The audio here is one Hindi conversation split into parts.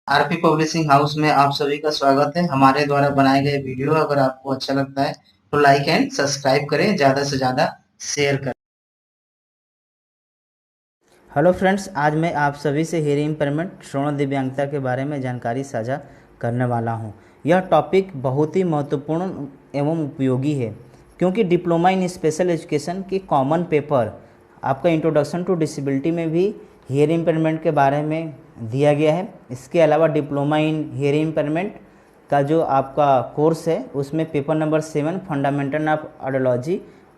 आरपी पब्लिशिंग हाउस में आप सभी का स्वागत है। हमारे द्वारा बनाए गए वीडियो अगर आपको अच्छा लगता है तो लाइक एंड सब्सक्राइब करें, ज़्यादा से ज़्यादा शेयर करें। हेलो फ्रेंड्स, आज मैं आप सभी से हियरिंग इम्पेयरमेंट श्रवण दिव्यांगता के बारे में जानकारी साझा करने वाला हूं। यह टॉपिक बहुत ही महत्वपूर्ण एवं उपयोगी है क्योंकि डिप्लोमा इन स्पेशल एजुकेशन की कॉमन पेपर आपका इंट्रोडक्शन टू डिसेबिलिटी में भी हियरिंग इम्पेयरमेंट के बारे में दिया गया है। इसके अलावा डिप्लोमा इन हियरिंग इम्पेयरमेंट का जो आपका कोर्स है उसमें paper number 7 fundamental of audiology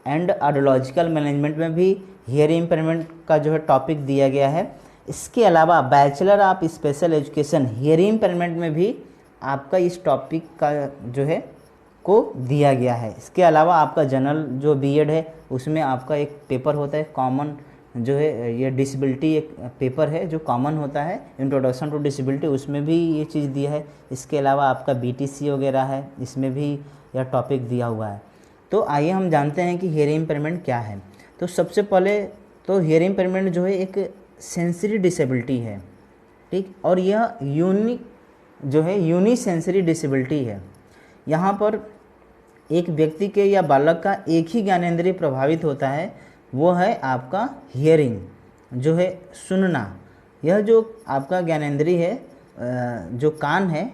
and audiological management में भी हियरिंग इम्पेयरमेंट का जो है टॉपिक दिया गया है। इसके अलावा bachelor of special education hearing impairment में भी आपका इस टॉपिक का जो है को दिया गया है। इसके अलावा आपका जनरल जो बीएड है उसमें आपका एक पेपर होता है कॉमन, जो है ये डिसेबिलिटी एक पेपर है जो कॉमन होता है, इंट्रोडक्शन टू डिसेबिलिटी, उसमें भी ये चीज़ दिया है। इसके अलावा आपका बीटीसी वगैरह है, इसमें भी यह टॉपिक दिया हुआ है। तो आइए हम जानते हैं कि हियरिंग इम्पेयरमेंट क्या है। तो सबसे पहले तो हियरिंग इम्पेयरमेंट जो है एक सेंसरी डिसेबिलिटी है, ठीक, और यह यूनी सेंसरी डिसेबिलिटी है। यहाँ पर एक व्यक्ति के या बालक का एक ही ज्ञानेंद्रिय प्रभावित होता है, वो है आपका हियरिंग, जो है सुनना। यह जो आपका ज्ञानेंद्रिय है, जो कान है,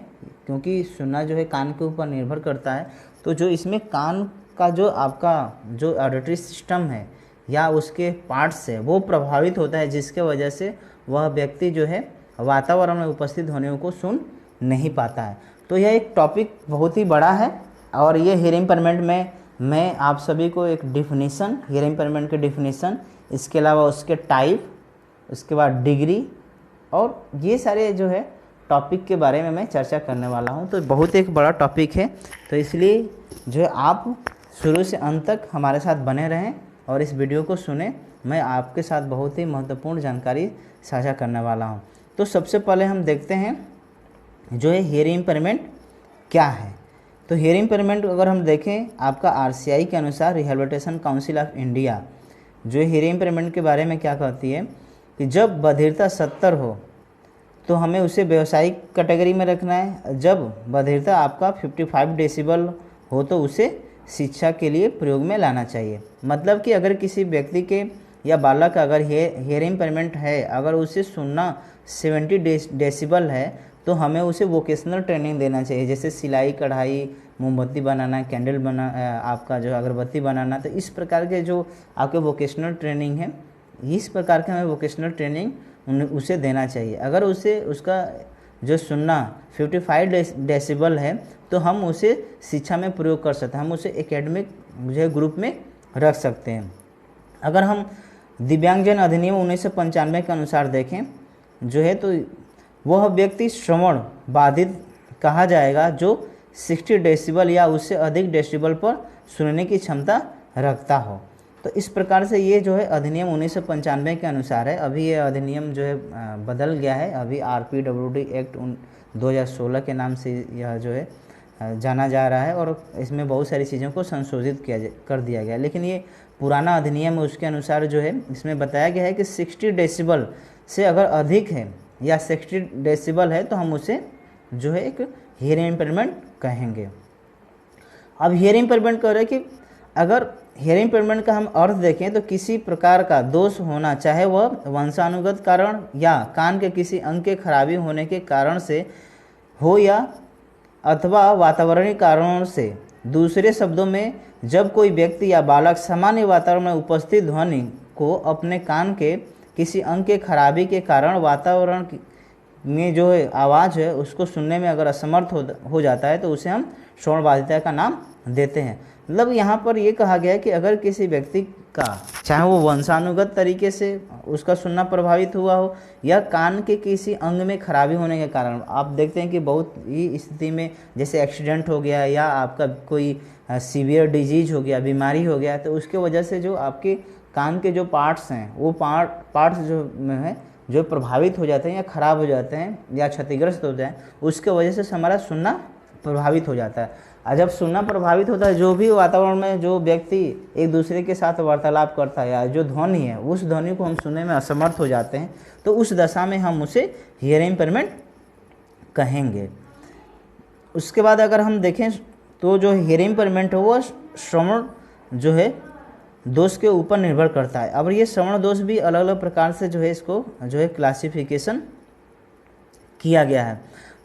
क्योंकि सुनना जो है कान के ऊपर निर्भर करता है, तो जो इसमें कान का जो आपका जो ऑडिटरी सिस्टम है या उसके पार्ट्स है वो प्रभावित होता है, जिसके वजह से वह व्यक्ति जो है वातावरण में उपस्थित होने को सुन नहीं पाता है। तो यह एक टॉपिक बहुत ही बड़ा है और ये हियरिंग इम्पेयरमेंट में मैं आप सभी को एक डिफिनीसन, हियरिंग इम्पेयरमेंट के डिफिनीसन, इसके अलावा उसके टाइप, उसके बाद डिग्री और ये सारे जो है टॉपिक के बारे में मैं चर्चा करने वाला हूँ। तो बहुत एक बड़ा टॉपिक है, तो इसलिए जो है आप शुरू से अंत तक हमारे साथ बने रहें और इस वीडियो को सुने। मैं आपके साथ बहुत ही महत्वपूर्ण जानकारी साझा करने वाला हूँ। तो सबसे पहले हम देखते हैं जो है हियरिंग इम्पेयरमेंट क्या है। तो हियरिंग इम्पेयरमेंट अगर हम देखें, आपका आरसीआई के अनुसार रिहैबिलिटेशन काउंसिल ऑफ इंडिया जो हियरिंग इम्पेयरमेंट के बारे में क्या कहती है कि जब बधिरता 70 हो तो हमें उसे व्यावसायिक कैटेगरी में रखना है। जब बधिरता आपका 55 डेसिबल हो तो उसे शिक्षा के लिए प्रयोग में लाना चाहिए। मतलब कि अगर किसी व्यक्ति के या बालक अगर हियरिंग इम्पेयरमेंट है, अगर उसे सुनना 70 डेसिबल है तो हमें उसे वोकेशनल ट्रेनिंग देना चाहिए, जैसे सिलाई कढ़ाई, मोमबत्ती बनाना, कैंडल बना, आपका जो अगरबत्ती बनाना। तो इस प्रकार के जो आपके वोकेशनल ट्रेनिंग है, इस प्रकार के हमें वोकेशनल ट्रेनिंग उसे देना चाहिए। अगर उसे उसका जो सुनना 55 डेसिबल है तो हम उसे शिक्षा में प्रयोग कर सकते हैं, हम उसे एकेडमिक जो है ग्रुप में रख सकते हैं। अगर हम दिव्यांगजन अधिनियम 1995 के अनुसार देखें जो है, तो वह व्यक्ति श्रवण बाधित कहा जाएगा जो 60 डेसिबल या उससे अधिक डेसिबल पर सुनने की क्षमता रखता हो। तो इस प्रकार से ये जो है अधिनियम 1995 के अनुसार है। अभी ये अधिनियम जो है बदल गया है, अभी RPWD एक्ट 2016 के नाम से यह जो है जाना जा रहा है और इसमें बहुत सारी चीज़ों को संशोधित कर दिया गया। लेकिन ये पुराना अधिनियम है, उसके अनुसार जो है इसमें बताया गया है कि 60 डेसिबल से अगर अधिक है या 60 डेसिबल है तो हम उसे जो है एक हियरिंग इम्पेयरमेंट कहेंगे। अब हियरिंग इम्पेयरमेंट कह रहे हैं कि अगर हियरिंग इम्पेयरमेंट का हम अर्थ देखें तो किसी प्रकार का दोष होना, चाहे वह वंशानुगत कारण या कान के किसी अंग के खराबी होने के कारण से हो या अथवा वातावरणीय कारणों से। दूसरे शब्दों में, जब कोई व्यक्ति या बालक सामान्य वातावरण में उपस्थित ध्वनि को अपने कान के किसी अंग के खराबी के कारण वातावरण में जो है आवाज़ है उसको सुनने में अगर असमर्थ हो जाता है तो उसे हम श्रवण बाधिता का नाम देते हैं। मतलब यहाँ पर ये कहा गया है कि अगर किसी व्यक्ति का, चाहे वो वंशानुगत तरीके से उसका सुनना प्रभावित हुआ हो या कान के किसी अंग में खराबी होने के कारण, आप देखते हैं कि बहुत ही स्थिति में जैसे एक्सीडेंट हो गया या आपका कोई सीवियर डिजीज हो गया, बीमारी हो गया, तो उसके वजह से जो आपके कान के जो पार्ट्स हैं वो पार्ट्स जो है जो प्रभावित हो जाते हैं या ख़राब हो जाते हैं या क्षतिग्रस्त होते हैं, उसके वजह से हमारा सुनना प्रभावित हो जाता है। और जब सुनना प्रभावित होता है, जो भी वातावरण में जो व्यक्ति एक दूसरे के साथ वार्तालाप करता है या जो ध्वनि है उस ध्वनि को हम सुनने में असमर्थ हो जाते हैं, तो उस दशा में हम उसे हियरिंग इम्पेयरमेंट कहेंगे। उसके बाद अगर हम देखें तो जो हियरिंग इम्पेयरमेंट है वो श्रवण जो है दोष के ऊपर निर्भर करता है। अब ये श्रवण दोष भी अलग अलग प्रकार से जो है इसको जो है क्लासिफिकेशन किया गया है।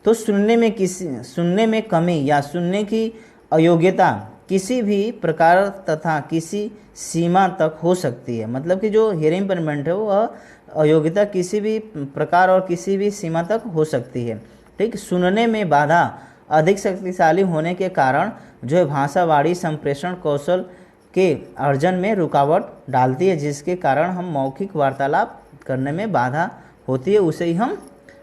तो सुनने में कमी या सुनने की अयोग्यता किसी भी प्रकार तथा किसी सीमा तक हो सकती है। मतलब कि जो हियरिंग इम्पेयरमेंट है वो अयोग्यता किसी भी प्रकार और किसी भी सीमा तक हो सकती है। ठीक, सुनने में बाधा अधिक शक्तिशाली होने के कारण जो है भाषावाड़ी संप्रेषण कौशल के अर्जन में रुकावट डालती है, जिसके कारण हम मौखिक वार्तालाप करने में बाधा होती है, उसे ही हम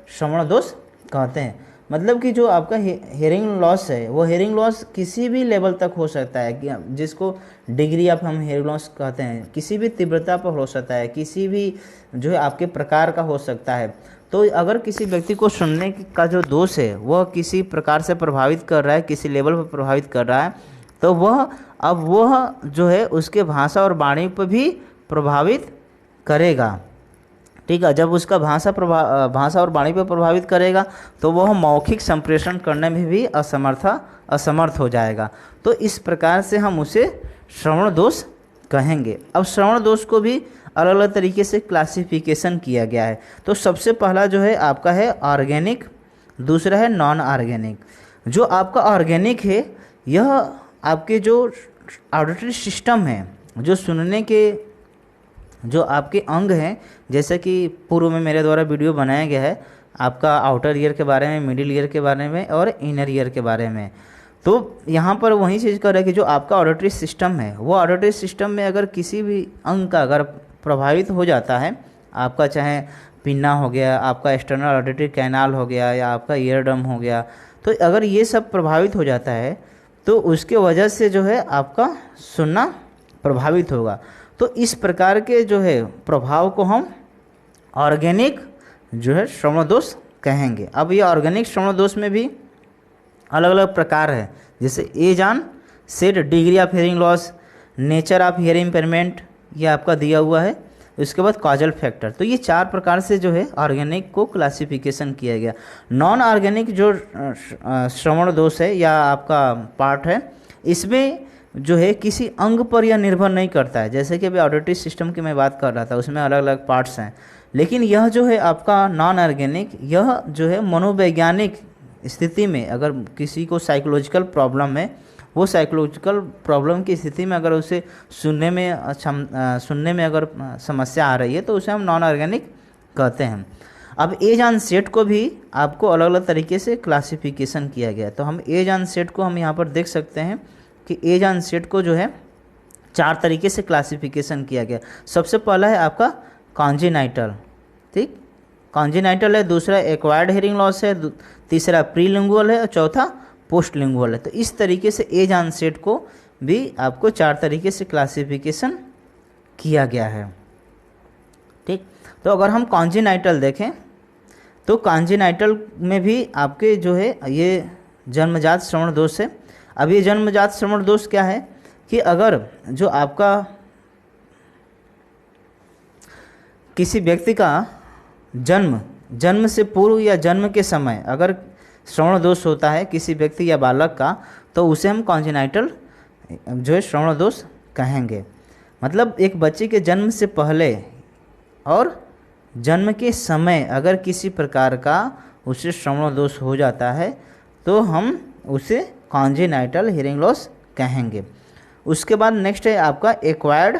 श्रवण दोष कहते हैं। मतलब कि जो आपका हियरिंग लॉस है वो हियरिंग लॉस किसी भी लेवल तक हो सकता है, जिसको डिग्री ऑफ हम हियरिंग लॉस कहते हैं, किसी भी तीव्रता पर हो सकता है, किसी भी जो है आपके प्रकार का हो सकता है। तो अगर किसी व्यक्ति को सुनने का जो दोष है वह किसी प्रकार से प्रभावित कर रहा है, किसी लेवल पर प्रभावित कर रहा है, तो वह जो है उसके भाषा और वाणी पर भी प्रभावित करेगा। ठीक है, जब उसका भाषा और वाणी पर प्रभावित करेगा तो वह मौखिक संप्रेषण करने में भी असमर्थ हो जाएगा। तो इस प्रकार से हम उसे श्रवण दोष कहेंगे। अब श्रवण दोष को भी अलग अलग तरीके से क्लासिफिकेशन किया गया है। तो सबसे पहला जो है आपका है ऑर्गेनिक, दूसरा है नॉन ऑर्गेनिक। जो आपका ऑर्गेनिक है यह आपके जो ऑडिटरी सिस्टम है, जो सुनने के जो आपके अंग हैं, जैसे कि पूर्व में मेरे द्वारा वीडियो बनाया गया है आपका आउटर ईयर के बारे में, मिडिल ईयर के बारे में और इनर ईयर के बारे में। तो यहाँ पर वही चीज़ कर रहा है कि जो आपका ऑडिटरी सिस्टम है वो ऑडिटरी सिस्टम में अगर किसी भी अंग का अगर प्रभावित हो जाता है, आपका चाहे पिन्ना हो गया, आपका एक्सटर्नल ऑडिटरी कैनाल हो गया या आपका ईयर ड्रम हो गया, तो अगर ये सब प्रभावित हो जाता है तो उसके वजह से जो है आपका सुनना प्रभावित होगा। तो इस प्रकार के जो है प्रभाव को हम ऑर्गेनिक जो है श्रवण दोष कहेंगे। अब ये ऑर्गेनिक श्रवण दोष में भी अलग अलग प्रकार है, जैसे age onset, degree of hearing loss, nature of hearing impairment, ये आपका दिया हुआ है। उसके बाद कॉजल फैक्टर। तो ये 4 प्रकार से जो है ऑर्गेनिक को क्लासिफिकेशन किया गया। नॉन ऑर्गेनिक जो श्रवण दोष है या आपका पार्ट है, इसमें जो है किसी अंग पर यह निर्भर नहीं करता है। जैसे कि अभी ऑडिटरी सिस्टम की मैं बात कर रहा था, उसमें अलग अलग पार्ट्स हैं, लेकिन यह जो है आपका नॉन ऑर्गेनिक, यह जो है मनोवैज्ञानिक स्थिति में अगर किसी को साइकोलॉजिकल प्रॉब्लम है, वो साइकोलॉजिकल प्रॉब्लम की स्थिति में अगर उसे सुनने में अगर समस्या आ रही है तो उसे हम नॉन ऑर्गेनिक कहते हैं। अब एज ऑन सेट को भी आपको अलग अलग तरीके से क्लासिफिकेशन किया गया है। तो हम एज ऑन सेट को हम यहाँ पर देख सकते हैं कि एज ऑन सेट को जो है 4 तरीके से क्लासिफिकेशन किया गया। सबसे पहला है आपका कॉन्जेनाइटल, ठीक, कॉन्जेनाइटल है, दूसरा एक्वायर्ड हियरिंग लॉस है, तीसरा प्रीलिंगुअल है और चौथा पोस्ट लिंगुअल है। तो इस तरीके से एज ऑन सेट को भी आपको 4 तरीके से क्लासिफिकेशन किया गया है। ठीक, तो अगर हम कॉन्जेनाइटल देखें तो कॉन्जेनाइटल में भी आपके जो है ये जन्मजात श्रवण दोष है। अब ये जन्मजात श्रवण दोष क्या है कि अगर जो आपका किसी व्यक्ति का जन्म से पूर्व या जन्म के समय अगर श्रवण दोष होता है किसी व्यक्ति या बालक का, तो उसे हम कॉन्जेनाइटल जो है श्रवण दोष कहेंगे। मतलब एक बच्चे के जन्म से पहले और जन्म के समय अगर किसी प्रकार का उसे श्रवण दोष हो जाता है तो हम उसे कॉन्जेनाइटल हियरिंग लॉस कहेंगे। उसके बाद नेक्स्ट है आपका acquired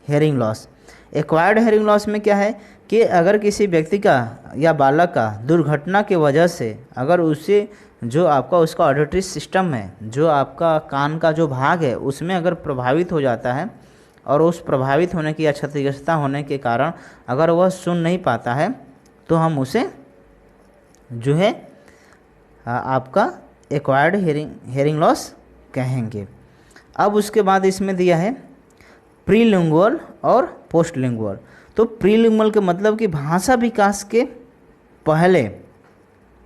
hearing loss. Acquired hearing loss में क्या है कि अगर किसी व्यक्ति का या बालक का दुर्घटना की वजह से अगर उसे जो आपका उसका ऑडिटरी सिस्टम है, जो आपका कान का जो भाग है, उसमें अगर प्रभावित हो जाता है और उस प्रभावित होने की या क्षतिग्रस्तता होने के कारण अगर वह सुन नहीं पाता है तो हम उसे जो है आपका एक्वायर्ड हियरिंग लॉस कहेंगे। अब उसके बाद इसमें दिया है प्रीलिंगुअल और पोस्ट लिंगुअल। तो प्रीलिंगुअल के मतलब कि भाषा विकास के पहले,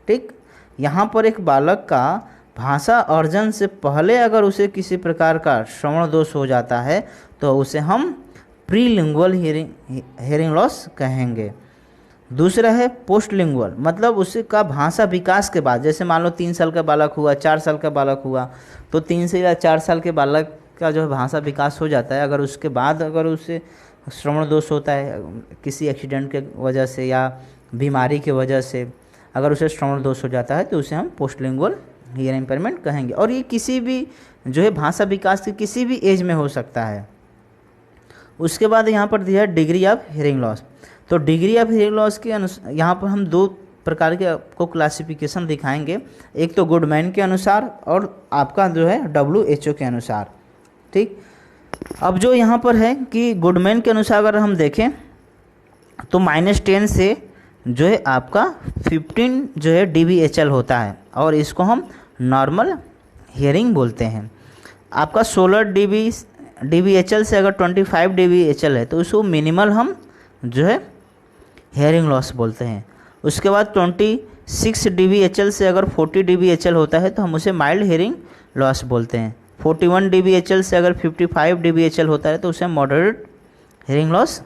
ठीक, यहाँ पर एक बालक का भाषा अर्जन से पहले अगर उसे किसी प्रकार का श्रवण दोष हो जाता है तो उसे हम प्रीलिंगुअल हियरिंग लॉस कहेंगे। दूसरा है पोस्ट लिंगुअल, मतलब उसका भाषा विकास के बाद, जैसे मान लो 3 साल का बालक हुआ, 4 साल का बालक हुआ, तो 3 से या 4 साल के बालक का जो है भाषा विकास हो जाता है। अगर उसके बाद अगर उसे श्रवण दोष होता है किसी एक्सीडेंट के वजह से या बीमारी की वजह से, अगर उसे श्रवण दोष हो जाता है तो उसे हम पोस्ट लिंगुअल हियरिंग इम्पेयरमेंट कहेंगे। और ये किसी भी जो है भाषा विकास की किसी भी एज में हो सकता है। उसके बाद यहाँ पर दिया है डिग्री ऑफ हियरिंग लॉस। तो डिग्री ऑफ हियरिंग लॉस के अनुसार यहाँ पर हम 2 प्रकार के आपको क्लासिफिकेशन दिखाएंगे, एक तो गुडमैन के अनुसार और आपका जो है WHO के अनुसार। ठीक, अब जो यहाँ पर है कि गुडमैन के अनुसार अगर हम देखें तो -10 से जो है आपका 15 जो है DBHL होता है, और इसको हम नॉर्मल हियरिंग बोलते हैं। आपका 16 DBHL से अगर 25 DBHL है तो उसको मिनिमल हम जो है हियरिंग लॉस बोलते हैं। उसके बाद 26 DBHL से अगर 40 DBHL होता है तो हम उसे माइल्ड हियरिंग लॉस बोलते हैं। 41 DBHL से अगर 55 DBHL होता है तो उसे मॉडरेट हियरिंग लॉस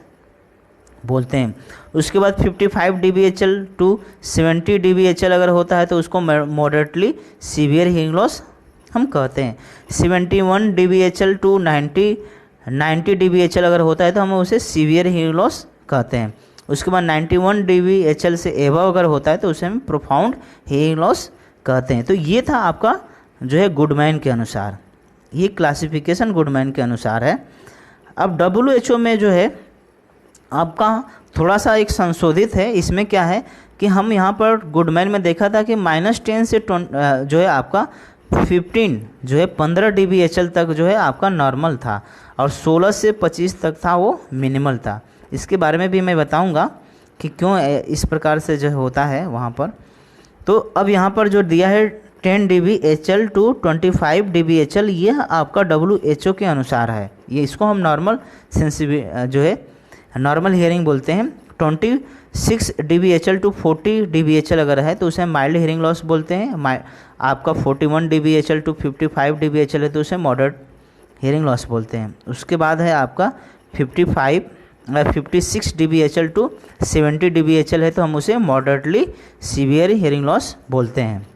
बोलते हैं। उसके बाद 55 DBHL टू 70 DBHL अगर होता है तो उसको मॉडरेटली सीवियर हियरिंग लॉस हम कहते हैं। 71 DBHL टू 90 DBHL अगर होता है तो हम उसे सीवियर हियरिंग लॉस कहते हैं। उसके बाद 91 DBHL से एबव अगर होता है तो उसे हम प्रोफाउंड हियरिंग लॉस कहते हैं। तो ये था आपका जो है गुडमैन के अनुसार, ये क्लासिफिकेशन गुडमैन के अनुसार है। अब WHO में जो है आपका थोड़ा सा एक संशोधित है। इसमें क्या है कि हम यहाँ पर गुडमैन में देखा था कि -10 से जो है आपका 15 जो है 15 DBHL तक जो है आपका नॉर्मल था, और 16 से 25 तक था वो मिनिमल था। इसके बारे में भी मैं बताऊंगा कि क्यों इस प्रकार से जो होता है वहाँ पर। तो अब यहाँ पर जो दिया है 10 DBHL टू 25 DBHL, यह आपका WHO के अनुसार है। ये इसको हम नॉर्मल जो है नॉर्मल हियरिंग बोलते हैं। 26 DBHL टू 40 DBHL अगर है तो उसे माइल्ड हियरिंग लॉस बोलते हैं। आपका 41 DBHL टू 55 DBHL है तो उसे मॉडरेट हियरिंग लॉस बोलते हैं। उसके बाद है आपका 56 DBHL टू 70 DBHL है तो हम उसे मॉडरेटली सीवियर हियरिंग लॉस बोलते हैं।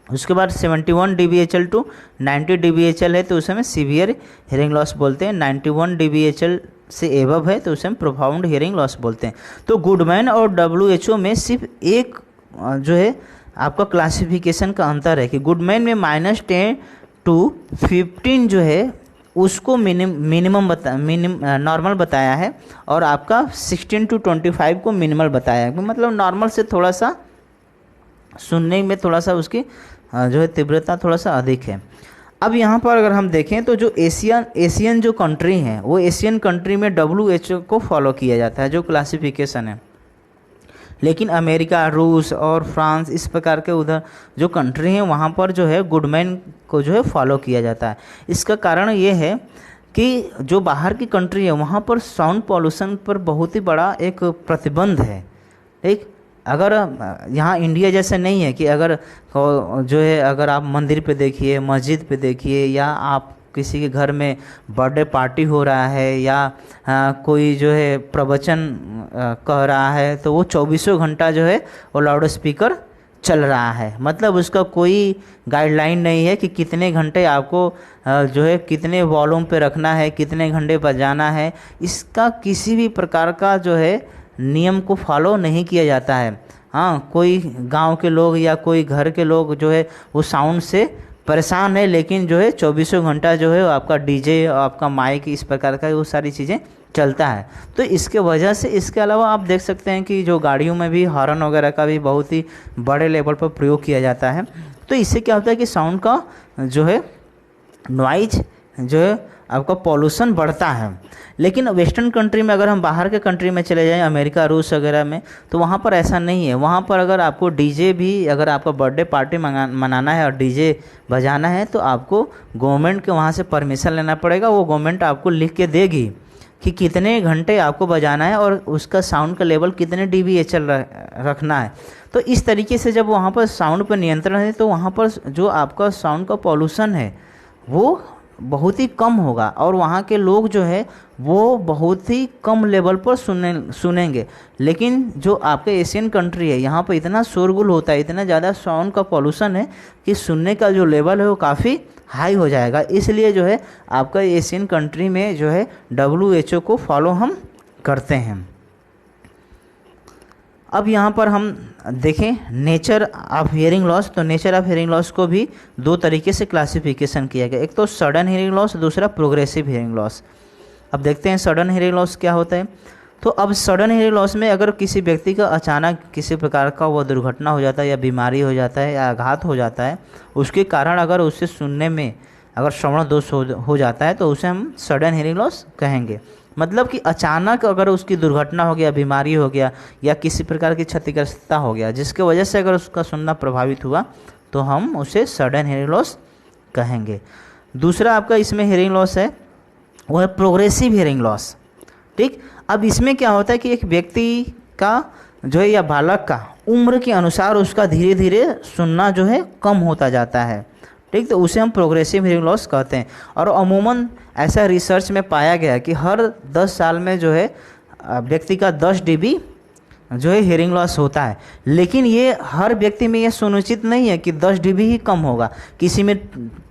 उसके बाद 71 DBHL टू 90 DBHL है तो उसे हम सीवियर हियरिंग लॉस बोलते हैं। 91 DBHL से एबव है तो उसे हम प्रोफाउंड हियरिंग लॉस बोलते हैं। तो गुडमैन और WHO में सिर्फ एक जो है आपका क्लासिफिकेशन का अंतर है कि गुडमैन में -10 टू 15 जो है उसको नॉर्मल बताया है, और आपका 16 टू 25 को मिनिमल बताया है। मतलब नॉर्मल से थोड़ा सा सुनने में थोड़ा सा उसकी जो है तीव्रता थोड़ा सा अधिक है। अब यहाँ पर अगर हम देखें तो जो एशियन जो कंट्री हैं वो एशियन कंट्री में WHO को फॉलो किया जाता है जो क्लासिफिकेशन है। लेकिन अमेरिका, रूस और फ्रांस इस प्रकार के उधर जो कंट्री हैं वहाँ पर जो है गुडमैन को जो है फॉलो किया जाता है। इसका कारण ये है कि जो बाहर की कंट्री है वहाँ पर साउंड पॉल्यूशन पर बहुत ही बड़ा एक प्रतिबंध है। ठीक, अगर यहाँ इंडिया जैसे नहीं है कि अगर जो है अगर आप मंदिर पे देखिए, मस्जिद पे देखिए, या आप किसी के घर में बर्थडे पार्टी हो रहा है या कोई जो है प्रवचन कह रहा है तो वो 24 घंटा जो है वो लाउड स्पीकर चल रहा है। मतलब उसका कोई गाइडलाइन नहीं है कि कितने घंटे आपको जो है कितने वॉल्यूम पे रखना है, कितने घंटे बजाना है। इसका किसी भी प्रकार का जो है नियम को फॉलो नहीं किया जाता है। हाँ, कोई गांव के लोग या कोई घर के लोग जो है वो साउंड से परेशान है, लेकिन जो है 24 घंटा जो है आपका डीजे, आपका माइक, इस प्रकार का वो सारी चीज़ें चलता है। तो इसके वजह से इसके अलावा आप देख सकते हैं कि जो गाड़ियों में भी हॉर्न वगैरह का भी बहुत ही बड़े लेवल पर प्रयोग किया जाता है। तो इससे क्या होता है कि साउंड का जो है नॉइज जो है आपका पॉल्यूशन बढ़ता है। लेकिन वेस्टर्न कंट्री में अगर हम बाहर के कंट्री में चले जाएं, अमेरिका, रूस वगैरह में, तो वहाँ पर ऐसा नहीं है। वहाँ पर अगर आपको डीजे भी, अगर आपका बर्थडे पार्टी मनाना है और डीजे बजाना है तो आपको गवर्नमेंट के वहाँ से परमिशन लेना पड़ेगा। वो गवर्नमेंट आपको लिख के देगी कि कितने घंटे आपको बजाना है और उसका साउंड का लेवल कितने DBHL रखना है। तो इस तरीके से जब वहाँ पर साउंड पर नियंत्रण है तो वहाँ पर जो आपका साउंड का पॉल्यूशन है वो बहुत ही कम होगा और वहाँ के लोग जो है वो बहुत ही कम लेवल पर सुनेंगे। लेकिन जो आपके एशियन कंट्री है यहाँ पर इतना शोरगुल होता है, इतना ज़्यादा साउंड का पॉल्यूशन है कि सुनने का जो लेवल है वो काफ़ी हाई हो जाएगा। इसलिए जो है आपका एशियन कंट्री में जो है WHO को फॉलो हम करते हैं। अब यहाँ पर हम देखें नेचर ऑफ हियरिंग लॉस। तो नेचर ऑफ हियरिंग लॉस को भी दो तरीके से क्लासिफिकेशन किया गया, एक तो सडन हियरिंग लॉस, दूसरा प्रोग्रेसिव हियरिंग लॉस। अब देखते हैं सडन हियरिंग लॉस क्या होता है। तो अब सडन हियरिंग लॉस में अगर किसी व्यक्ति का अचानक किसी प्रकार का वो दुर्घटना हो जाता है या बीमारी हो जाता है या आघात हो जाता है, उसके कारण अगर उसे सुनने में अगर श्रवण दोष हो जाता है तो उसे हम सडन हियरिंग लॉस कहेंगे। मतलब कि अचानक अगर उसकी दुर्घटना हो गया, बीमारी हो गया या किसी प्रकार की क्षतिग्रस्तता हो गया जिसके वजह से अगर उसका सुनना प्रभावित हुआ तो हम उसे सडन हियरिंग लॉस कहेंगे। दूसरा आपका इसमें हियरिंग लॉस है वो है प्रोग्रेसिव हियरिंग लॉस। ठीक, अब इसमें क्या होता है कि एक व्यक्ति का जो है या बालक का उम्र के अनुसार उसका धीरे धीरे सुनना जो है कम होता जाता है। ठीक, तो उसे हम प्रोग्रेसिव हियरिंग लॉस कहते हैं। और अमूमन ऐसा रिसर्च में पाया गया कि हर 10 साल में जो है व्यक्ति का 10 dB जो है हियरिंग लॉस होता है। लेकिन ये हर व्यक्ति में ये सुनिश्चित नहीं है कि 10 dB ही कम होगा। किसी में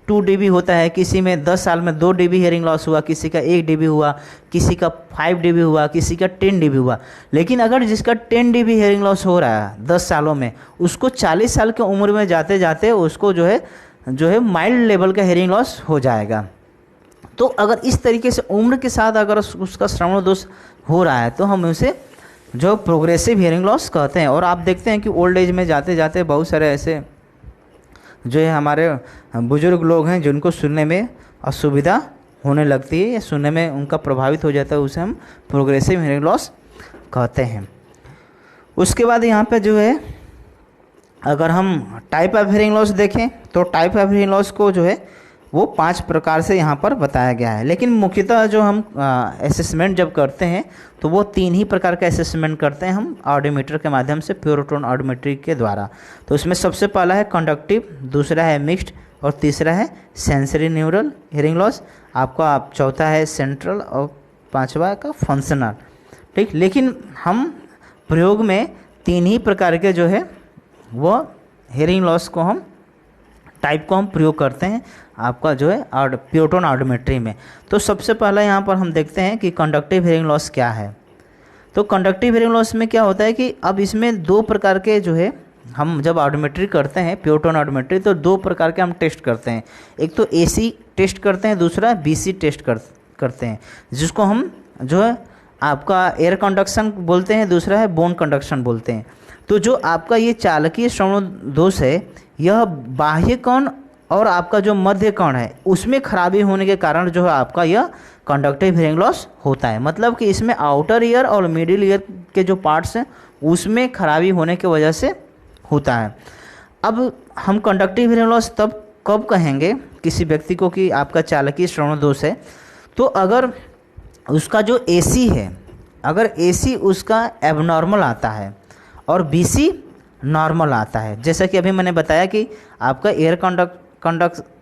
2 dB होता है, किसी में 10 साल में 2 dB हियरिंग लॉस हुआ, किसी का 1 dB हुआ, किसी का 5 dB हुआ, किसी का 10 dB हुआ। लेकिन अगर जिसका 10 dB हियरिंग लॉस हो रहा है 10 सालों में, उसको 40 साल की उम्र में जाते जाते उसको जो है माइल्ड लेवल का हियरिंग लॉस हो जाएगा। तो अगर इस तरीके से उम्र के साथ अगर उसका श्रवण दोष हो रहा है तो हम उसे जो प्रोग्रेसिव हियरिंग लॉस कहते हैं। और आप देखते हैं कि ओल्ड एज में जाते जाते बहुत सारे ऐसे जो है हमारे बुजुर्ग लोग हैं जिनको सुनने में असुविधा होने लगती है या सुनने में उनका प्रभावित हो जाता है, उसे हम प्रोग्रेसिव हियरिंग लॉस कहते हैं। उसके बाद यहाँ पे जो है अगर हम टाइप ऑफ हियरिंग लॉस देखें तो टाइप ऑफ हियरिंग लॉस को जो है वो 5 प्रकार से यहाँ पर बताया गया है। लेकिन मुख्यतः जो हम असेसमेंट जब करते हैं तो वो 3 ही प्रकार का असेसमेंट करते हैं हम ऑडियोमीटर के माध्यम से, प्योर टोन ऑडियोमेट्री के द्वारा। तो उसमें सबसे पहला है कंडक्टिव, दूसरा है मिक्स्ड और तीसरा है सेंसरी न्यूरल हियरिंग लॉस। आपका चौथा है सेंट्रल और 5वां का फंक्शनल। ठीक, लेकिन हम प्रयोग में 3 ही प्रकार के जो है वो हियरिंग लॉस को हम टाइप को हम प्रयोग करते हैं आपका जो है प्योर टोन ऑडियोमेट्री में। तो सबसे पहला यहाँ पर हम देखते हैं कि कंडक्टिव हियरिंग लॉस क्या है। तो कंडक्टिव हियरिंग लॉस में क्या होता है कि अब इसमें 2 प्रकार के जो है हम जब ऑडियोमेट्री करते हैं प्योर टोन ऑडियोमेट्री तो 2 प्रकार के हम टेस्ट करते हैं। एक तो AC टेस्ट करते हैं, दूसरा BC टेस्ट करते हैं, जिसको हम जो है आपका एयर कंडक्शन बोलते हैं, दूसरा है बोन कंडक्शन बोलते हैं। तो जो आपका ये चालकीय श्रवण दोष है यह बाह्य कण और आपका जो मध्य कण है उसमें खराबी होने के कारण जो है आपका यह कंडक्टिव हियरिंग लॉस होता है। मतलब कि इसमें आउटर ईयर और मिडिल ईयर के जो पार्ट्स हैं उसमें खराबी होने की वजह से होता है। अब हम कंडक्टिव हियरिंग लॉस तब कब कहेंगे किसी व्यक्ति को कि आपका चालकीय श्रवण दोष है, तो अगर उसका जो AC है, अगर AC उसका एबनॉर्मल आता है और BC नॉर्मल आता है, जैसा कि अभी मैंने बताया कि आपका एयर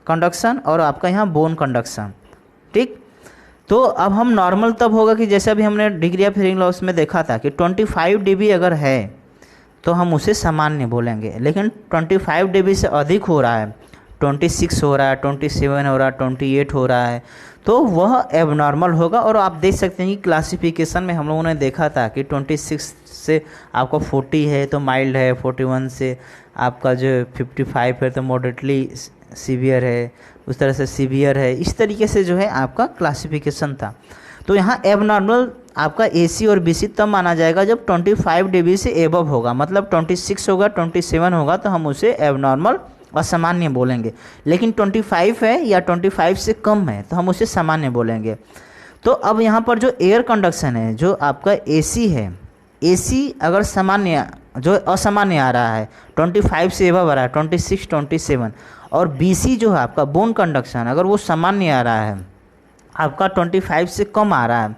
कंडक्शन और आपका यहाँ बोन कंडक्शन। ठीक, तो अब हम नॉर्मल तब होगा कि जैसे अभी हमने डिग्री ऑफ हियरिंग लॉस में देखा था कि 25 dB अगर है तो हम उसे सामान्य बोलेंगे। लेकिन 25 dB से अधिक हो रहा है, 26 हो रहा है, 27 हो रहा है, 28 हो रहा है, तो वह एबनॉर्मल होगा। और आप देख सकते हैं कि क्लासिफिकेशन में हम लोगों ने देखा था कि 26 से आपका 40 है तो माइल्ड है, 41 से आपका जो 55 है तो मॉडरेटली सीवियर है, उस तरह से सीवियर है। इस तरीके से जो है आपका क्लासिफिकेशन था। तो यहाँ एबनॉर्मल आपका AC और BC तब माना जाएगा जब 25 dB से एबव होगा, मतलब 26 होगा, 27 होगा तो हम उसे एबनॉर्मल असामान्य बोलेंगे। लेकिन 25 है या 25 से कम है तो हम उसे सामान्य बोलेंगे। तो अब यहाँ पर जो एयर कंडक्शन है, जो आपका AC है, AC अगर सामान्य जो असामान्य आ रहा है 25 से एबव आ रहा है, 26, 27, और BC जो है आपका बोन कंडक्शन अगर वो सामान्य आ रहा है, आपका 25 से कम आ रहा है,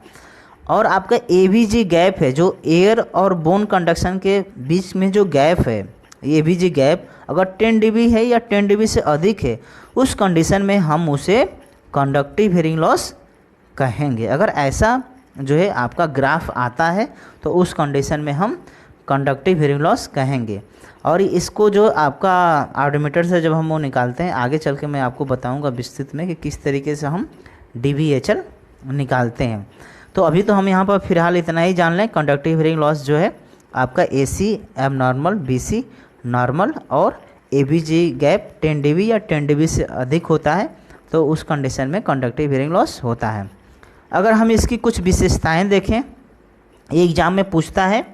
और आपका AVG गैप है, जो एयर और बोन कंडक्शन के बीच में जो गैप है, AVG गैप अगर 10 dB है या 10 dB से अधिक है, उस कंडीशन में हम उसे कंडक्टिव हियरिंग लॉस कहेंगे। अगर ऐसा जो है आपका ग्राफ आता है तो उस कंडीशन में हम कंडक्टिव हियरिंग लॉस कहेंगे। और इसको जो आपका ऑडोमीटर से जब हम वो निकालते हैं, आगे चल के मैं आपको बताऊंगा विस्तृत में कि किस तरीके से हम DBHL निकालते हैं। तो अभी तो हम यहाँ पर फिलहाल इतना ही जान लें। कंडक्टिव हियरिंग लॉस जो है आपका AC एबनॉर्मल, BC नॉर्मल और ABG गैप 10 dB या 10 dB से अधिक होता है तो उस कंडीशन में कंडक्टिव हियरिंग लॉस होता है। अगर हम इसकी कुछ विशेषताएं देखें, ये एग्ज़ाम में पूछता है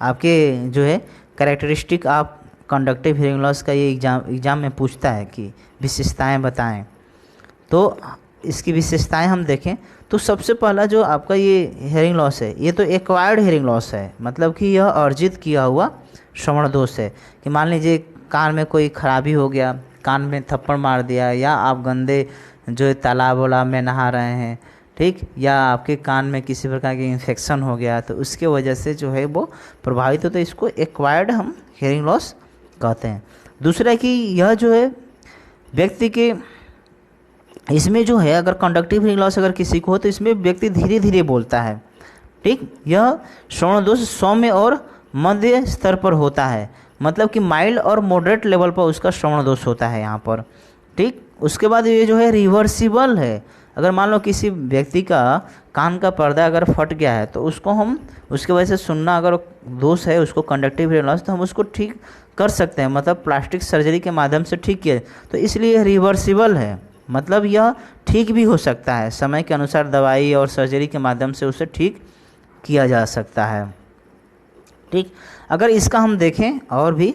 आपके जो है characteristic of conductive hearing loss का, ये एग्ज़ाम में पूछता है कि विशेषताएं बताएं। तो इसकी विशेषताएं हम देखें तो सबसे पहला जो आपका ये हियरिंग लॉस है, ये तो एक्वायर्ड हियरिंग लॉस है, मतलब कि यह अर्जित किया हुआ श्रवण दोष है। कि मान लीजिए कान में कोई खराबी हो गया, कान में थप्पड़ मार दिया, या आप गंदे जो तालाब वालाब में नहा रहे हैं, ठीक, या आपके कान में किसी प्रकार की इन्फेक्शन हो गया तो उसके वजह से जो है वो प्रभावित होता है, इसको एक्वायर्ड हम हियरिंग लॉस कहते हैं। दूसरा कि यह जो है व्यक्ति के इसमें जो है अगर कंडक्टिव हियरिंग लॉस अगर किसी को हो तो इसमें व्यक्ति धीरे धीरे बोलता है, ठीक। यह श्रवण दोष सौम्य और मध्य स्तर पर होता है, मतलब कि माइल्ड और मॉडरेट लेवल पर उसका श्रवण दोष होता है यहाँ पर, ठीक। उसके बाद ये जो है रिवर्सिबल है। अगर मान लो किसी व्यक्ति का कान का पर्दा अगर फट गया है तो उसको हम उसके वजह से सुनना अगर दोष है उसको कंडक्टिव हियरिंग लॉस, तो हम उसको ठीक कर सकते हैं, मतलब प्लास्टिक सर्जरी के माध्यम से ठीक किया। तो इसलिए रिवर्सिबल है, मतलब यह ठीक भी हो सकता है, समय के अनुसार दवाई और सर्जरी के माध्यम से उसे ठीक किया जा सकता है, ठीक। अगर इसका हम देखें और भी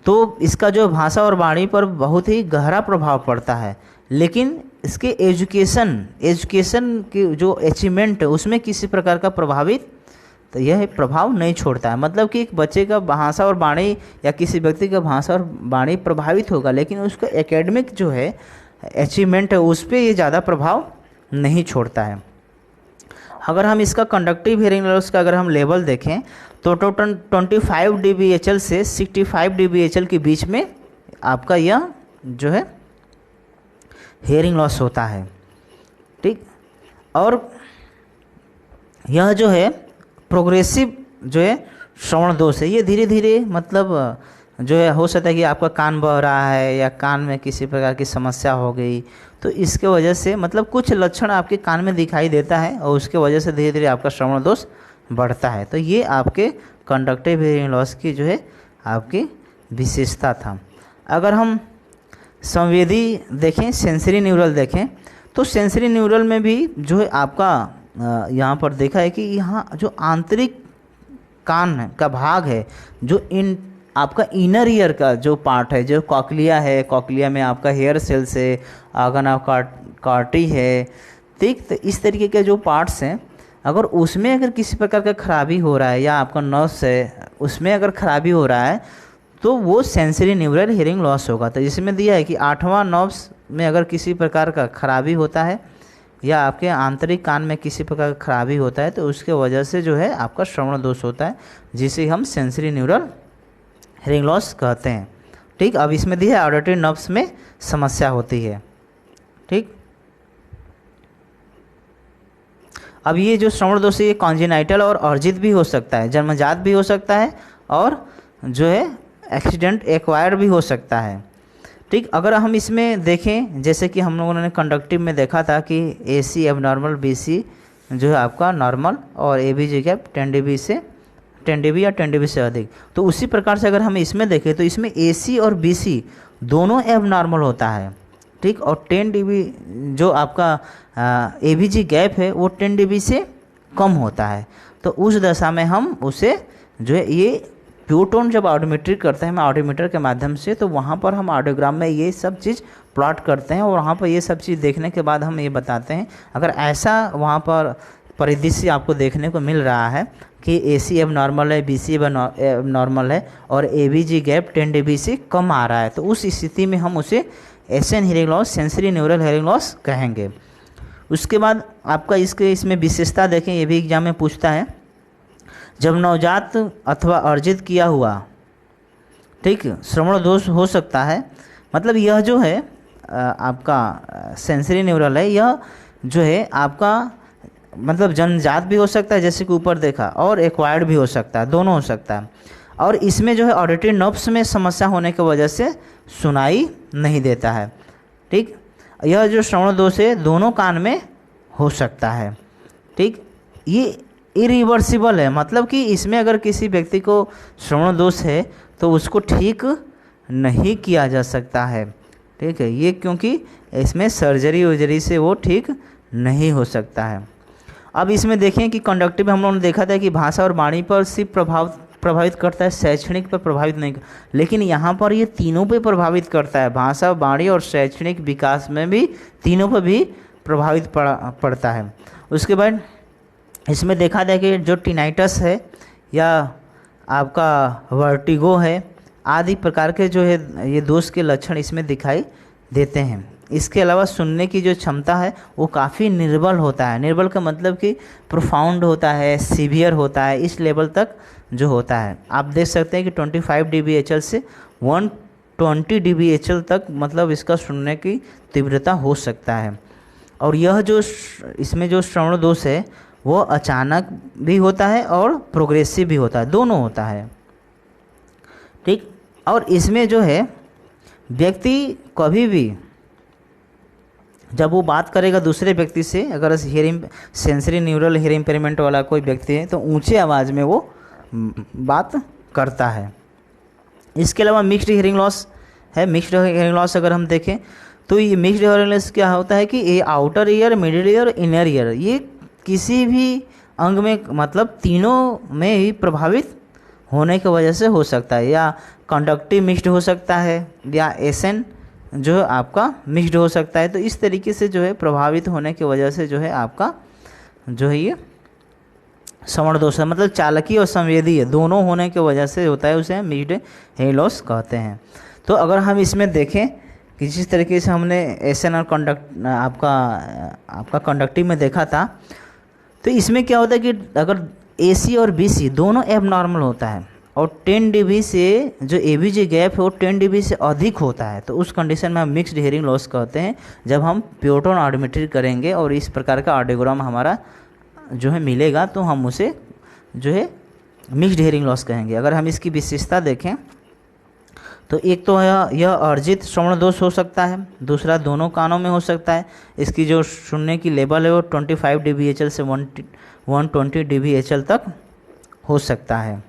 तो इसका जो भाषा और वाणी पर बहुत ही गहरा प्रभाव पड़ता है, लेकिन इसके एजुकेशन की जो अचीवमेंट है उसमें किसी प्रकार का प्रभावित तो यह प्रभाव नहीं छोड़ता है। मतलब कि एक बच्चे का भाषा और वाणी या किसी व्यक्ति का भाषा और वाणी प्रभावित होगा, लेकिन उसका एकेडमिक जो है अचीवमेंट है उस पर ये ज़्यादा प्रभाव नहीं छोड़ता है। अगर हम इसका कंडक्टिव हियरिंग लॉस का अगर हम लेवल देखें तो 25 dBHL से 65 dBHL के बीच में आपका यह जो है हियरिंग लॉस होता है, ठीक। और यह जो है प्रोग्रेसिव जो है श्रवण दोष है, ये धीरे धीरे मतलब जो है हो सकता है कि आपका कान बह रहा है या कान में किसी प्रकार की समस्या हो गई तो इसके वजह से मतलब कुछ लक्षण आपके कान में दिखाई देता है और उसके वजह से धीरे धीरे आपका श्रवण दोष बढ़ता है। तो ये आपके कंडक्टिव हियरिंग लॉस की जो है आपकी विशेषता था। अगर हम संवेदी देखें, सेंसरी न्यूरल देखें तो सेंसरी न्यूरल में भी जो है आपका यहाँ पर देखा है कि यहाँ जो आंतरिक कान का भाग है, जो आपका इनर ईयर का जो पार्ट है, जो कॉकलिया है, कॉकलिया में आपका हेयर सेल्स है, आगन ऑफ कार्टी है, ठीक। तो इस तरीके के जो पार्ट्स हैं अगर उसमें अगर किसी प्रकार का खराबी हो रहा है या आपका नर्व्स है उसमें अगर खराबी हो रहा है तो वो सेंसरी न्यूरल हियरिंग लॉस होगा। तो इसमें दिया है कि 8वां नर्व्स में अगर किसी प्रकार का खराबी होता है या आपके आंतरिक कान में किसी प्रकार का खराबी होता है तो उसके वजह से जो है आपका श्रवण दोष होता है, जिसे हम सेंसरी न्यूरल हियरिंग लॉस कहते हैं, ठीक। अब इसमें दिया है ऑडिटरी नर्व्स में समस्या होती है, ठीक। अब ये जो श्रवण दोष है ये कॉन्जेनाइटल और अर्जित भी हो सकता है, जन्मजात भी हो सकता है और जो है एक्सीडेंट एक्वायर्ड भी हो सकता है, ठीक। अगर हम इसमें देखें जैसे कि हम लोगों ने कंडक्टिव में देखा था कि AC एबनॉर्मल, BC जो है आपका नॉर्मल और ABG गैप 10 dB या 10 dB से अधिक, तो उसी प्रकार से अगर हम इसमें देखें तो इसमें AC और BC दोनों एबनॉर्मल होता है, ठीक। और 10 dB जो आपका ABG गैप है वो 10 dB से कम होता है। तो उस दशा में हम उसे जो है ये प्यूटोन जब ऑडियोमेट्री करते हैं हम ऑडियोमीटर के माध्यम से, तो वहाँ पर हम ऑडियोग्राम में ये सब चीज़ प्लॉट करते हैं और वहाँ पर ये सब चीज़ देखने के बाद हम ये बताते हैं अगर ऐसा वहाँ पर परिदृश्य आपको देखने को मिल रहा है कि AC एबनॉर्मल है, BC एबनॉर्मल है और ABG गैप 10 dB से कम आ रहा है, तो उस स्थिति में हम उसे SN hearing loss, sensory neural hearing loss कहेंगे। उसके बाद आपका इसमें विशेषता देखें, ये भी एग्जाम में पूछता है, जब नवजात अथवा अर्जित किया हुआ, ठीक, श्रवण दोष हो सकता है, मतलब यह जो है आपका सेंसरी न्यूरल है, यह जो है आपका मतलब जन्मजात भी हो सकता है जैसे कि ऊपर देखा, और एक्वायर्ड भी हो सकता है, दोनों हो सकता है। और इसमें जो है ऑडिटरी नर्व्स में समस्या होने की वजह से सुनाई नहीं देता है। ठीक, यह जो श्रवण दोष है दोनों कान में हो सकता है। ठीक, ये इरिवर्सिबल है, मतलब कि इसमें अगर किसी व्यक्ति को श्रवण दोष है तो उसको ठीक नहीं किया जा सकता है। ठीक है, ये क्योंकि इसमें सर्जरी वर्जरी से वो ठीक नहीं हो सकता है। अब इसमें देखें कि कंडक्टिव हम लोगों ने देखा था कि भाषा और वाणी पर सिर्फ प्रभावित करता है, शैक्षणिक पर प्रभावित नहीं, लेकिन यहाँ पर ये तीनों पे प्रभावित करता है। भाषा, वाणी और शैक्षणिक विकास में भी तीनों पर भी प्रभावित पड़ता है। उसके बाद इसमें देखा जाए कि जो टिनाइटस है या आपका वर्टिगो है आदि प्रकार के जो है ये दोष के लक्षण इसमें दिखाई देते हैं। इसके अलावा सुनने की जो क्षमता है वो काफ़ी निर्बल होता है। निर्बल का मतलब कि प्रोफाउंड होता है, सीवियर होता है, इस लेवल तक जो होता है। आप देख सकते हैं कि 25 dBHL से 120 dBHL तक मतलब इसका सुनने की तीव्रता हो सकता है। और यह जो इसमें जो श्रवण दोष है वो अचानक भी होता है और प्रोग्रेसिव भी होता है, दोनों होता है। ठीक, और इसमें जो है व्यक्ति कभी भी जब वो बात करेगा दूसरे व्यक्ति से, अगर hearing sensory neural hearing impairment वाला कोई व्यक्ति है तो ऊंचे आवाज़ में वो बात करता है। इसके अलावा मिक्स्ड हियरिंग लॉस है। मिक्स्ड हियरिंग लॉस अगर हम देखें तो ये मिक्स्ड हियरिंग लॉस क्या होता है कि ये outer ear, middle ear, inner ear, ये किसी भी अंग में मतलब तीनों में ही प्रभावित होने की वजह से हो सकता है, या कंडक्टिव मिक्स्ड हो सकता है या एसन जो है आपका मिक्स्ड हो सकता है। तो इस तरीके से जो है प्रभावित होने की वजह से जो है आपका जो है ये श्रवण दोष है, मतलब चालकीय और संवेदीय दोनों होने की वजह से होता है, उसे मिक्स्ड हियरिंग लॉस कहते हैं। तो अगर हम इसमें देखें कि जिस तरीके से हमने एसन और आपका कंडक्टिव में देखा था, तो इसमें क्या होता है कि अगर AC और BC दोनों एबनॉर्मल होता है और 10 dB से जो ABG गैप है वो 10 dB से अधिक होता है, तो उस कंडीशन में हम मिक्स्ड हियरिंग लॉस कहते हैं। जब हम प्योर ऑडियोमेट्री करेंगे और इस प्रकार का ऑडियोग्राम हमारा जो है मिलेगा तो हम उसे जो है मिक्स्ड हियरिंग लॉस कहेंगे। अगर हम इसकी विशेषता देखें तो एक तो यह अर्जित श्रवण दोष हो सकता है, दूसरा दोनों कानों में हो सकता है। इसकी जो सुनने की लेवल है वो 25 dBHL से 120 dBHL तक हो सकता है।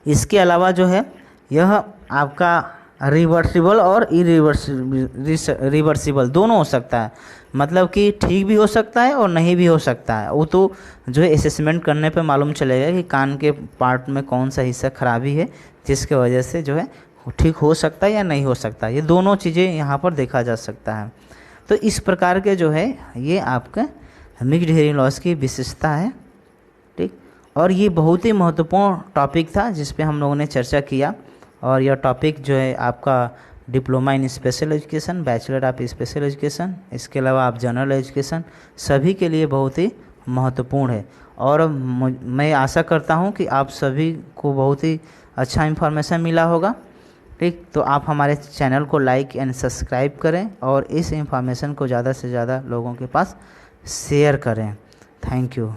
इसके अलावा जो है यह आपका रिवर्सिबल और रिवर्सिबल दोनों हो सकता है, मतलब कि ठीक भी हो सकता है और नहीं भी हो सकता है। वो तो जो है असेसमेंट करने पे मालूम चलेगा कि कान के पार्ट में कौन सा हिस्सा खराबी है जिसके वजह से जो है ठीक हो सकता है या नहीं हो सकता। ये दोनों चीज़ें यहाँ पर देखा जा सकता है। तो इस प्रकार के जो है ये आपका मिक्स्ड हियरिंग लॉस की विशेषता है। ठीक, और ये बहुत ही महत्वपूर्ण टॉपिक था जिस पे हम लोगों ने चर्चा किया। और यह टॉपिक जो है आपका diploma in special education, bachelor of special education, इसके अलावा आप जनरल एजुकेशन सभी के लिए बहुत ही महत्वपूर्ण है। और मैं आशा करता हूँ कि आप सभी को बहुत ही अच्छा इन्फॉर्मेशन मिला होगा। ठीक, तो आप हमारे चैनल को लाइक एंड सब्सक्राइब करें और इस इन्फॉर्मेशन को ज़्यादा से ज़्यादा लोगों के पास शेयर करें। Thank you.